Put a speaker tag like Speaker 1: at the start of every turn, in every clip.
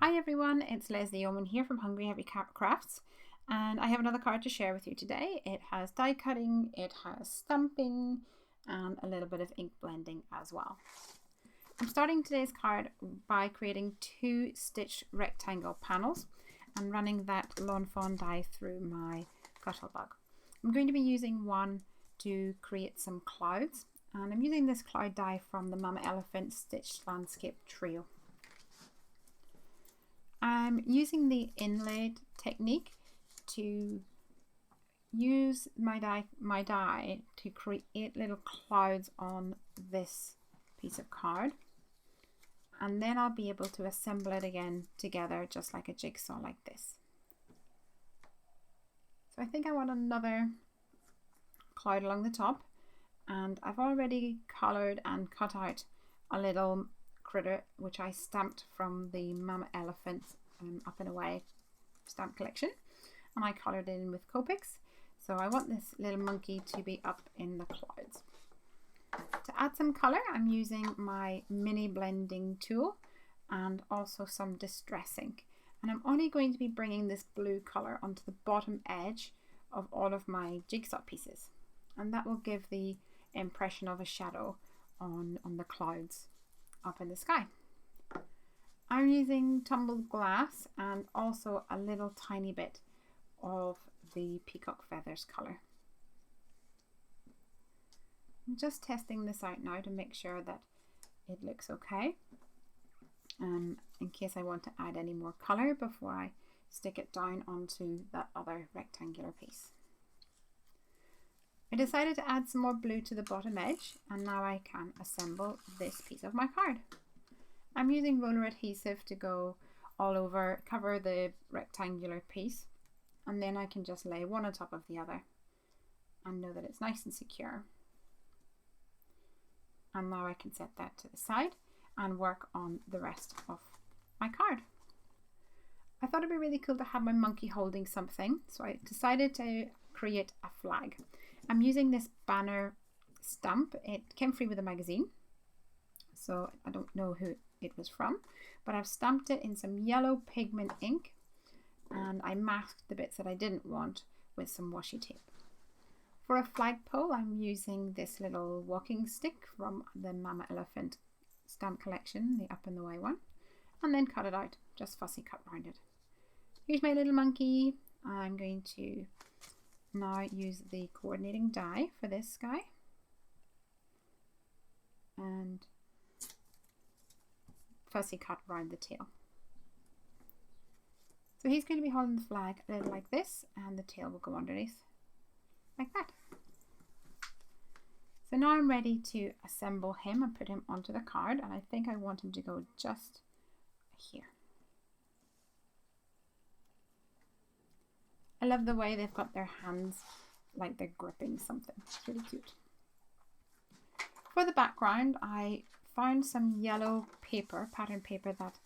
Speaker 1: Hi everyone, it's Leslie Oman here from hobbycrafts, and I have another card to share with you today. It has die cutting, it has stamping, and a little bit of ink blending as well. I'm starting today's card by creating 2 stitch rectangle panels and running that lawn fawn die through my cuttlebug. I'm going to be using one to create some clouds, and I'm using this cloud die from the Mama Elephant Stitched Landscape Trio. I'm using the inlaid technique to use my die to create little clouds on this piece of card, and then I'll be able to assemble it again together just like a jigsaw like this. So I think I want another cloud along the top, and I've already coloured and cut out a little critter which I stamped from the Mama Elephant Up and Away stamp collection, and I coloured it in with copics. So I want this little monkey to be up in the clouds. To add some colour, I'm using my mini blending tool and also some distress ink, and I'm only going to be bringing this blue colour onto the bottom edge of all of my jigsaw pieces, and that will give the impression of a shadow on the clouds up in the sky. I'm using tumbled glass and also a little tiny bit of the peacock feathers colour. I'm just testing this out now to make sure that it looks okay, in case I want to add any more colour before I stick it down onto that other rectangular piece. I decided to add some more blue to the bottom edge, and now I can assemble this piece of my card. I'm using roller adhesive to go all over, cover the rectangular piece, and then I can just lay one on top of the other and know that it's nice and secure. And now I can set that to the side and work on the rest of my card. I thought it'd be really cool to have my monkey holding something, so I decided to create a flag. I'm using this banner stamp. It came free with a magazine, so I don't know who it was from, but I've stamped it in some yellow pigment ink, and I masked the bits that I didn't want with some washi tape. For a flagpole, I'm using this little walking stick from the Mama Elephant stamp collection, the Up and Away one, and then cut it out, just fussy cut round it. Here's my little monkey. I'm going to now use the coordinating die for this guy and fussy cut round the tail. So he's going to be holding the flag a little like this, and the tail will go underneath like that. So now I'm ready to assemble him and put him onto the card, and I think I want him to go just here. I love the way they've got their hands like they're gripping something. It's really cute. For the background, I found some yellow paper, pattern paper, that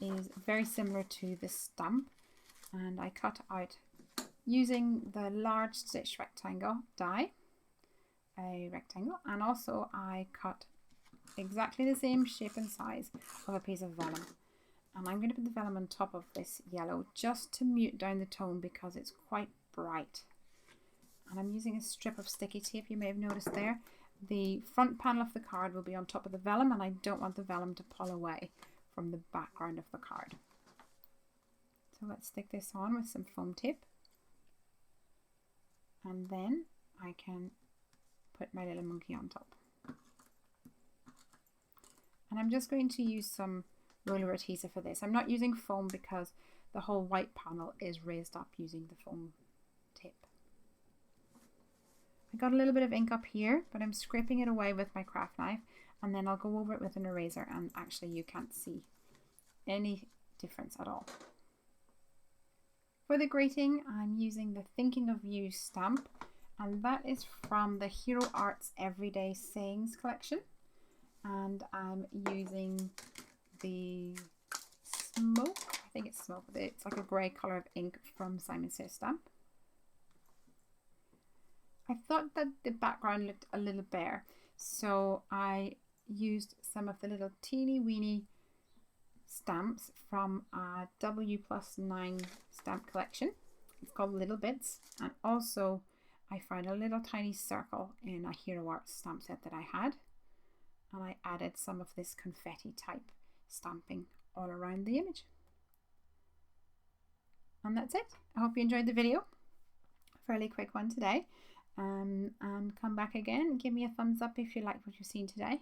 Speaker 1: is very similar to the stamp, and I cut out using the large stitch rectangle die, a rectangle, and also I cut exactly the same shape and size of a piece of vellum. And I'm going to put the vellum on top of this yellow just to mute down the tone because it's quite bright. And I'm using a strip of sticky tape, you may have noticed there. The front panel of the card will be on top of the vellum, and I don't want the vellum to pull away from the background of the card. So let's stick this on with some foam tape. And then I can put my little monkey on top. And I'm just going to use some roller adhesive for this. I'm not using foam because the whole white panel is raised up using the foam tape. I got a little bit of ink up here, but I'm scraping it away with my craft knife, and then I'll go over it with an eraser, and actually you can't see any difference at all. For the grating, I'm using the Thinking of You stamp, and that is from the Hero Arts Everyday Sayings collection, and I'm using the Smoke, I think it's Smoke, it's like a grey colour of ink from SimonSaysStamp. I thought that the background looked a little bare, so I used some of the little teeny weeny stamps from a W+9 stamp collection. It's called Little Bits, and also I found a little tiny circle in a Hero Art stamp set that I had, and I added some of this confetti type stamping all around the image. And that's it. I hope you enjoyed the video. Fairly quick one today. And come back again. Give me a thumbs up if you liked what you've seen today.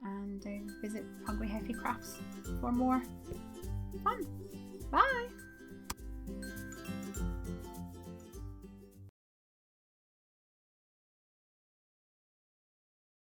Speaker 1: And visit Hungry Heffy Crafts for more fun. Bye!